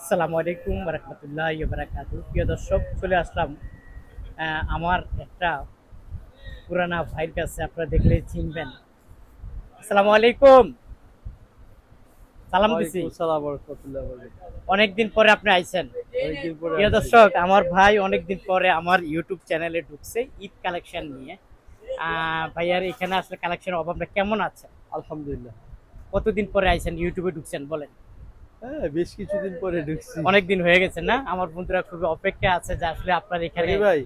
আসসালামু আলাইকুম রাহমাতুল্লাহি ওয়া বারাকাতুহু। প্রিয় দর্শক, চলে আসলাম আমার একটা পুরানা ভাইয়ের কাছে। আপনারা দেখলেই চিনবেন। আসসালামু আলাইকুম, সালাম দিছি। ওয়ালাইকুম আসসালাম ওয়া রাহমাতুল্লাহি ওয়া বারাকাতুহু। অনেকদিন পরে আপনি আইছেন। অনেকদিন পরে প্রিয় আসছি। দর্শক, আমার ভাই অনেকদিন পরে আমার ইউটিউব চ্যানেলে ঢুকছে ঈদ কালেকশন নিয়ে। ভাইয়ার এখানে আসলে কালেকশনের অভাবটা কেমন আছে? আলহামদুলিল্লাহ। কতদিন পরে আইছেন, ইউটিউবে ঢুকছেন বলেন? হ্যাঁ, বেশ কিছুদিন পরে ঢুকছি। অনেকদিন হয়ে গেছে না? আমার বন্ধুরা খুবই অপেক্ষা আছে যে আসলে আপনার এখানে জাকির ভাই,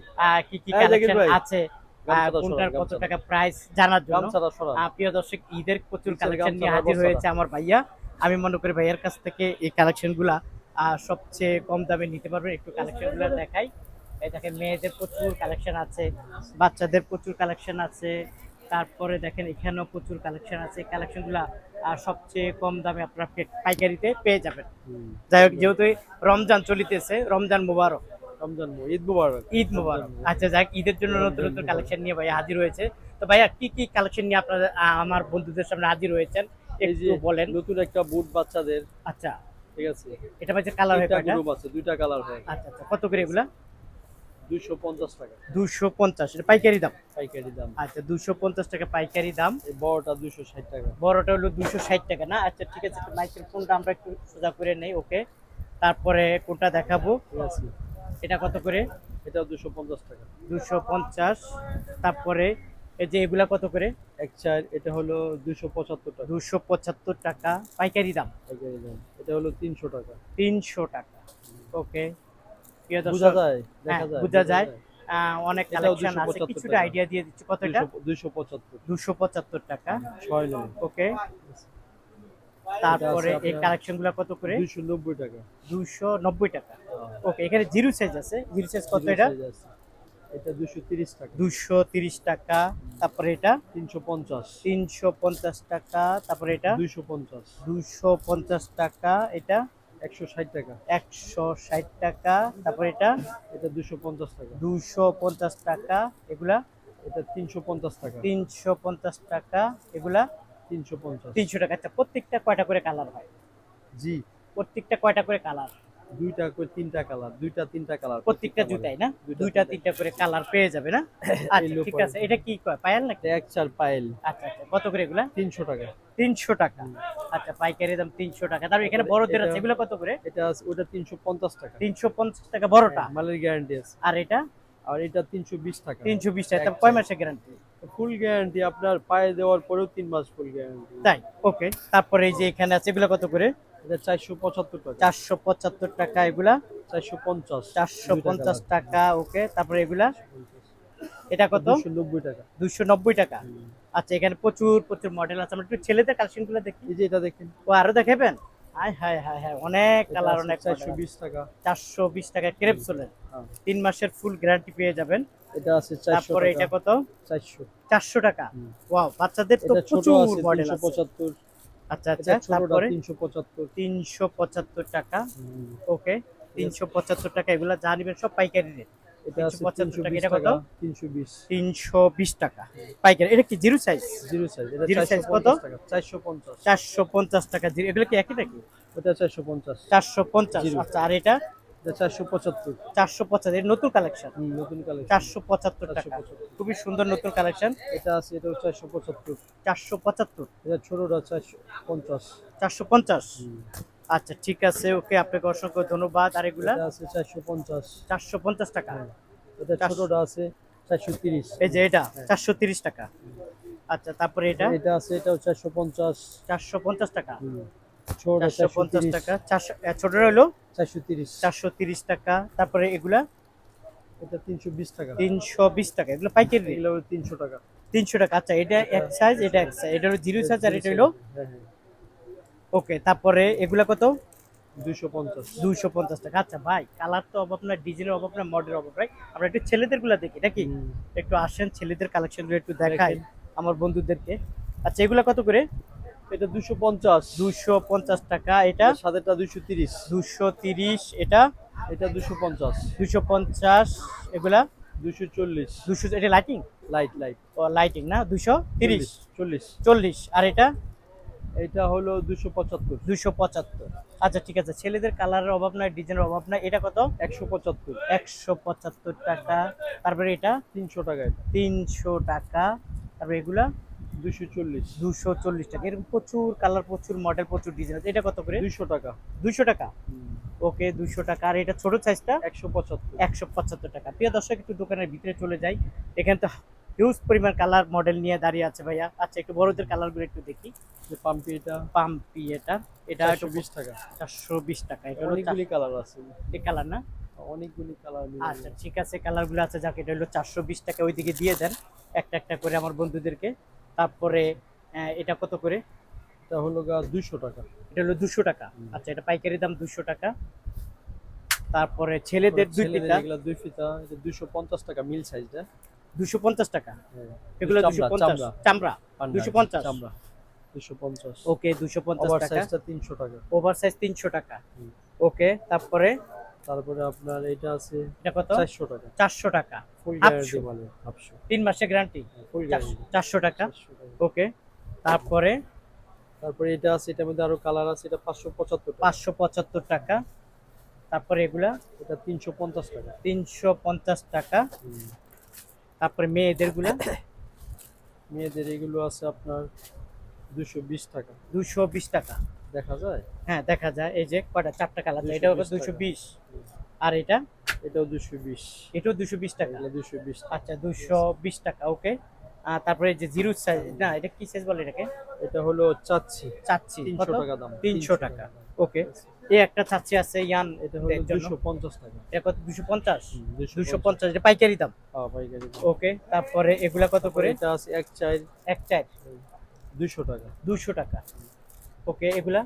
কি কি হ্যাঁ জাকির কালেকশন ভাই, আছে, গামছাটা কোনটার সরান, কত গামছাটা। টাকা প্রাইস জানার জন্য। গামছাটা সরান। প্রিয় দর্শক, ঈদের প্রচুর নিচের কালেকশন নিয়ে গামছাটার হাজির বস্তাটা। হয়েছে আমার ভাইয়া। আমি মনে করি ভাইয়ার কাছ থেকে এই কালেকশন গুলা সবচেয়ে কম দামে নিতে পারবেন। একটু কালেকশন গুলা দেখাই। এই দেখেন, মেয়েদের প্রচুর কালেকশন আছে, বাচ্চাদের প্রচুর কালেকশন আছে। তারপরে দেখেন এখানেও প্রচুর কালেকশন আছে। কালেকশন গুলা সবচেয়ে কম দামে আপনারা পাইকারিতে পেয়ে যাবেন। হুম। যাই হোক, যেহেতু রমজান চলিতেছে, রমজান মুবারক। ঈদ মুবারক। ঈদ রমজান মুবারক। মুবারক। আচ্ছা, যাক, ঈদের জন্য নতুন রমজান নতুন মুবারক। কালেকশন নিয়ে ভাইয়া হাজির হয়েছে। তো ভাইয়া, কি কি কালেকশন নিয়ে আপনারা আমার বন্ধুদের সামনে হাজির হয়েছেন এই একটু যে বলেন। নতুন একটা বুট বাচ্চাদের, আচ্ছা, ঠিক আছে? এটা ভাই কালার হয় ৩টা কয়টা? গ্রুপ আছে, ২টা কালার হয়। আচ্ছা আচ্ছা, কত করে এগুলা? ২৫০ টাকা 250, এটা পাইকারি দাম। পাইকারি দাম। আচ্ছা, 250 টাকা পাইকারি দাম। এই বড়টা ২৬০ টাকা। বড়টা হলো 260 টাকা না? আচ্ছা ঠিক আছে, মাইকের ফোনটা আমরা একটু সোজা করে নেই। ওকে, তারপরে কোনটা দেখাবো? ঠিক আছে? এটা কত করে? এটাও ২৫০ টাকা। 250। তারপরে এই যে এগুলা কত করে? এক চার, এটা হলো ২৭৫ টাকা 275 টাকা পাইকারি দাম। পাইকারি দাম। এটা হলো ৩০০ টাকা। 300 টাকা। ওকে, প্রিয় বোঝা দর্শক, যায়, হ্যাঁ দেখা যায়, বোঝা যায়। অনেক এটাও কালেকশন আছে, 275 কিছুটা টাকা। আইডিয়া দিয়ে দিচ্ছি। কত এটা? 275। 275 টাকা। 6 নয়। ওকে, এটা আছে তারপরে এই আপনার কালেকশন গুলো কত করে? 290 টাকা। 290 টাকা। হ্যাঁ, ওকে, এখানে জিরো সাইজ আছে। জিরো সাইজ কত জিরো এটা? সাইজ আছে। এটা 230 টাকা। 230 টাকা। তারপরে এটা 350। 350 টাকা। তারপরে এটা 250। 250 টাকা। এটা 160 টাকা। 160 টাকা। তারপরে এটা এটা 250 টাকা। 250 টাকা। এগুলা এটা 350 টাকা। 350 টাকা। এগুলা 350। 300 টাকা। আচ্ছা, প্রত্যেকটা কয়টা করে কালার হয়? জি, প্রত্যেকটা কয়টা করে কালার? 2টা করে 3টা কালার, 2টা 3টা কালার প্রত্যেকটা জুতাই না? দুইটা তিনটা করে কালার পেয়ে যাবে না? এই আচ্ছা ঠিক লোপার। আছে। এটা কি কয়, পায়াল নাকি? এটা এক চার পায়েল আচ্ছা আচ্ছা, কত করে এগুলা? 300 টাকা। 300 টাকা। আচ্ছা, পাইকারি দাম 300 টাকা। তারপর এখানে বড়দের আছে, এগুলো কত করে? এটা আছে, ওটা 350 টাকা। 350 টাকা বড়টা। হ্যাঁ, মালের গ্যারান্টি আছে। আর এটা আর এটা 320 টাকা। 320 টাকা। তারপর কয় মাসের গ্যারান্টি? ফুল গ্যারান্টি, আপনার পায়ে দেওয়ার পরেও 3 মাস ফুল গ্যারান্টি। তাই? ওকে, তারপরে এই যে এখানে আছে, এগুলো কত করে? এটা 475 টাকা। 475 টাকা এগুলা। 450। 450 টাকা। ওকে, তারপরে এগুলা, এটা কত? 290 টাকা। 290 টাকা। আচ্ছা, এখানে প্রচুর প্রচুর মডেল আছে। আমরা একটু ছেলেদের কালেকশন গুলো দেখি। এই যে এটা দেখেন, ও, আরো দেখাবেন? হায় হায় হায় হায়, অনেক এটা কালার, আছে অনেক 420 টাকা। 420 টাকা ক্রেপসোলের। হ্যাঁ, 3 মাসের ফুল গ্যারান্টি পেয়ে যাবেন। এটা আছে 400 তারপরে টাকা। এটা কত? 400। 400 টাকা। হুম। ওয়াও, বাচ্চাদের তো এটা ছোট প্রচুর আছে মডেল আছে। 375। আচ্ছা আচ্ছা, এটা ছোটটা তারপরে 375। 375 টাকা। হুম। ওকে, 375 টাকা। এগুলা যা নিবেন সব পাইকারি রেট। এটা আছে 375 টাকা। 320 এটা কত? টাকা। 320। 320 টাকা পাইকারি। এটা কি জিরো সাইজ? Zero size. এটা জিরো সাইজ কত? 450 টাকা। 450। 450 টাকা। এগুলো কি একই নাকি? ওটা 450। 450। জিরো। আচ্ছা, আর এটা? এটা 475। 450। এটা নতুন কালেকশন। নতুন কালেকশন। 475 টাকা। 475। খুবই সুন্দর নতুন কালেকশন। এটা আছে, এটাও 475। 475। এটা ছোটটা 450। 450। হুম। আচ্ছা ঠিক আছে, ওকে, আপনাকে অসংখ্য ধন্যবাদ। আর এগুলা? এটা আছে 450। 450 টাকা। হ্যাঁ, এটা ছোটটা আছে 430। এই যে এটা হ্যাঁ। 430 টাকা। আচ্ছা, তারপরে এটা? এটা আছে, এটাও 450। 450 টাকা। হুম। ছোটটা 450 430। টাকা। 400, ছোটটা হলো 430। 430 টাকা। তারপরে এগুলা? এটা 320 টাকা। 320 টাকা। এগুলো পাইকারি রেট। এগুলো হলো 300 টাকা। 300 টাকা। আচ্ছা, এটা এক সাইজ, এটা এক সাইজ। এটা হলো জিরো সাইজ, আর এটা হলো? হ্যাঁ হ্যাঁ। ওকে, তারপরে এগুলা কত? 250। 250 টাকা। আচ্ছা ভাই, কালার তো অভাব না, ডিজাইনের অভাব না, মডেলের অভাব নাই। আমরা একটু ছেলেদের গুলা দেখি নাকি? হুম। একটু আসেন, ছেলেদের কালেকশন গুলো একটু দেখাই দেখেন। আমার বন্ধুদেরকে। আচ্ছা, এগুলা কত করে? এটা 250। 250 টাকা। এটা সাদাটা 230। 230। এটা এটা 250। 250। এগুলা 240। 200। এটা লাইটিং? Light light. ও, লাইটিং না? 230। 40। 40। আর এটা? এটা হলো 275। 275। আচ্ছা ঠিক আছে, ছেলেদের কালারের অভাব নাই, ডিজাইনের অভাব নাই। এটা কত? 175। 175 টাকা। তারপরে এটা 300 টাকা এটা। 300 টাকা। তারপরে এগুলা 240। 240 টাকা। এরকম প্রচুর কালার, প্রচুর মডেল, প্রচুর ডিজাইন আছে। এটা কত করে? 200 টাকা। 200 টাকা। ওকে 200 টাকা। আর এটা ছোট সাইজটা 175। 175 টাকা। প্রিয় দর্শক, একটু দোকানের ভিতরে চলে যাই। এখানে তো হিউজ পরিমাণ কালার মডেল নিয়ে দাঁড়িয়ে আছে ভাইয়া। আচ্ছা একটু বড়দের কালারগুলো একটু দেখি। যে পাম্পি এটা পাম্পি এটা 420 টাকা। 420 টাকা। এটা হলো অনেকগুলি কালার আছে। এই কালার না? অনেকগুলি কালার আচ্ছা ঠিক আছে, কালারগুলো আছে, যাকে এটা হলো 420 টাকা। ওইদিকে দিয়ে দেন একটা একটা করে আমার বন্ধুদেরকে। তারপরে এটা কত করে? এটা হলো 200 টাকা। এটা হলো 200 টাকা। আচ্ছা এটা পাইকারি দাম 200 টাকা। তারপরে ছেলেদের দুই ছেলেদের ফিতা এগুলা 2 ফিতা এটা 250 টাকা মিল সাইজটা। 250 টাকা। হ্যাঁ। এগুলো চামড়া, 250 চামড়া। পান্ডা, 250 চামড়া 250। ওকে 250 ওভার টাকা। সাইজটা 300 টাকা। ওভার সাইজ 300 টাকা। হুম। ওকে তারপরে তারপরে আপনার এটা আছে এটা কত? 400 টাকা। 400 টাকা। ফুল 800 গ্যারান্টি মালে 800। 3 মাসের গ্যারান্টি। ফুল গ্যারান্টি 400 টাকা। 400 টাকা। ওকে তারপরে তারপরে এটা আছে, এটার মধ্যে আরো কালার আছে, এটা 575 টাকা। 575 টাকা। তারপরে এগুলা এটা 350 টাকা। 350 টাকা। হুম। তারপরে মেয়েদের গুলা মেয়েদের এগুলো আছে আপনার 220 টাকা। 220 টাকা। দেখা যায়? হ্যাঁ দেখা যায়, এই যে কয়টা, 4টা কালার, 220 এটা হলো টাকা। 220। আর এটা এটাও 220। এটাও 220 টাকা। এগুলো 220 টাকা। আচ্ছা 220 টাকা। ওকে তারপরে এই যে জিরো সাইজ, না এটা কি সাইজ বলে এটাকে? এটা হলো চাচ্ছি চাচ্ছি 300 কত? টাকা দাম। 300 টাকা। ওকে এই একটা চাচ্ছি আছে ইয়ান, এটা হলো 250 টাকা। এটা কত? 250। 250। 250 এটা পাইকারি দাম। হ্যাঁ পাইকারি দাম। ওকে তারপরে এগুলা কত করে? এটা আছে এক চাই এক চার 200 টাকা। 200 টাকা। ওকে এগুলা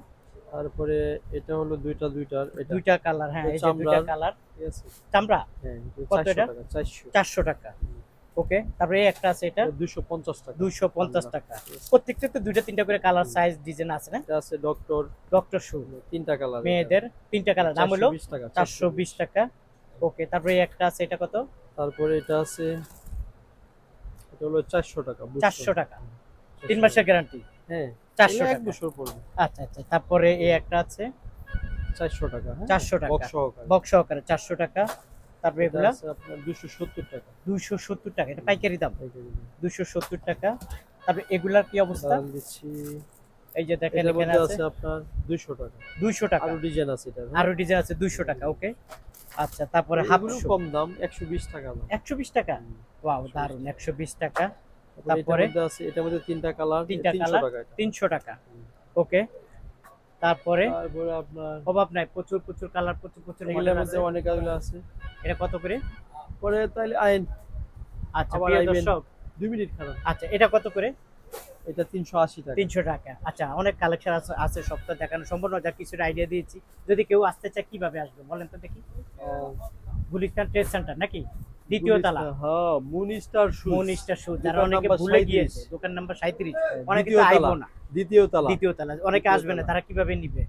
তারপরে এটা হলো দুইটার এটা দুইটা কালার, হ্যাঁ এই যে দুইটা চামড়ার। কালার ঠিক আছে? চামড়া। হ্যাঁ কত 400 এটা? টাকা 400। 400 টাকা। ওকে তারপরে এই একটা আছে, এটা 250 টাকা। 250 টাকা। প্রত্যেকটা তো দুইটা তিনটা করে কালার, সাইজ, ডিজাইন আছে না? এটা আছে ডক্টর ডক্টর শু তিনটা কালার। মেয়েদের তিনটা কালার, দাম হলো 420 টাকা। 420 টাকা। ওকে তারপরে এই একটা আছে, এটা কত? তারপরে এটা আছে, এটা হলো 400 টাকা। 400 টাকা। 3 মাসের গ্যারান্টি। হ্যাঁ 400 এক টাকা। বছর পড়বে। আচ্ছা আচ্ছা তারপরে এই একটা আছে 400 টাকা। হ্যাঁ 400 টাকা। বক্স সহকারে। বক্স সহকারে 400 টাকা। তারপরে এটা এগুলা আছে আপনার 270 টাকা। 270 টাকা। এটা পাইকারি দাম পাইকারি দাম। 270 টাকা। তারপরে এগুলার কি অবস্থা? দাম দিচ্ছি, এই যে দেখেন এটার এখানে মধ্যে আছে আছে আপনার 200 টাকা। 200 টাকা। আরো ডিজাইন আছে এটা। আরো ডিজাইন আছে 200 টাকা। ওকে আচ্ছা তারপরে হাফ এগুলো শু কম দাম 120 টাকা দাম। 120 টাকা। ওয়াও দারুন, 120 টাকা। তারপরে তারপরে এটার মধ্যে আছে, এটার মধ্যে তিনটা কালার, তিনটা 300 কালার টাকা এটা। 300 টাকা। ওকে তারপরে তারপরে আপনার অভাব নাই, প্রচুর প্রচুর কালার, প্রচুর প্রচুর এগুলোর মডেল মধ্যে আছে। অনেক আগুলো আছে। এটা কত করে? পরে তাইলে আইন আচ্ছা আবার প্রিয় আইবেন। দর্শক, 2 মিনিট খারাপ। আচ্ছা এটা কত করে? এটা 380 টাকা। 300 টাকা। আচ্ছা অনেক কালেকশন আছে, আছে সপ্তাহ দেখানো সম্ভব না, যা কিছু আইডিয়া দিয়েছি। যদি কেউ আসতে চায় কিভাবে আসবে বলেন তো দেখি। গুলিস্তান ট্রেড সেন্টার নাকি? দ্বিতীয় তালা, হ্যাঁ মুনিস্টার শু। মনিস্টার শু, যারা দোকান অনেকে নাম্বার ভুলে 37 গিয়েছে, দোকান নাম্বার 37। অনেকে দ্বিতীয় তো আইবো তালা। না। দ্বিতীয় তালা। দ্বিতীয় তালা অনেকে দ্বিতীয় আসবে না, তালা। তারা কিভাবে নিবে?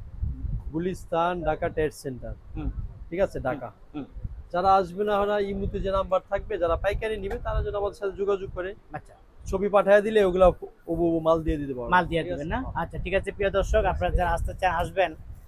Gulistan Dhaka trade centre. হুম ঠিক আছে ঢাকা। হুম। যারা আসবে না ওরা ইমুতে যে নাম্বার থাকবে, যারা পাইকারি নিবে তারা যেন আমাদের সাথে যোগাযোগ করে আচ্ছা ছবি পাঠিয়ে দিলে ওগুলা মাল দিয়ে দিতে পারবো। মাল দিয়ে ঠিক দিবেন আছে? না? আচ্ছা ঠিক আছে প্রিয় দর্শক, আপনারা যারা আসতে চান আসবেন।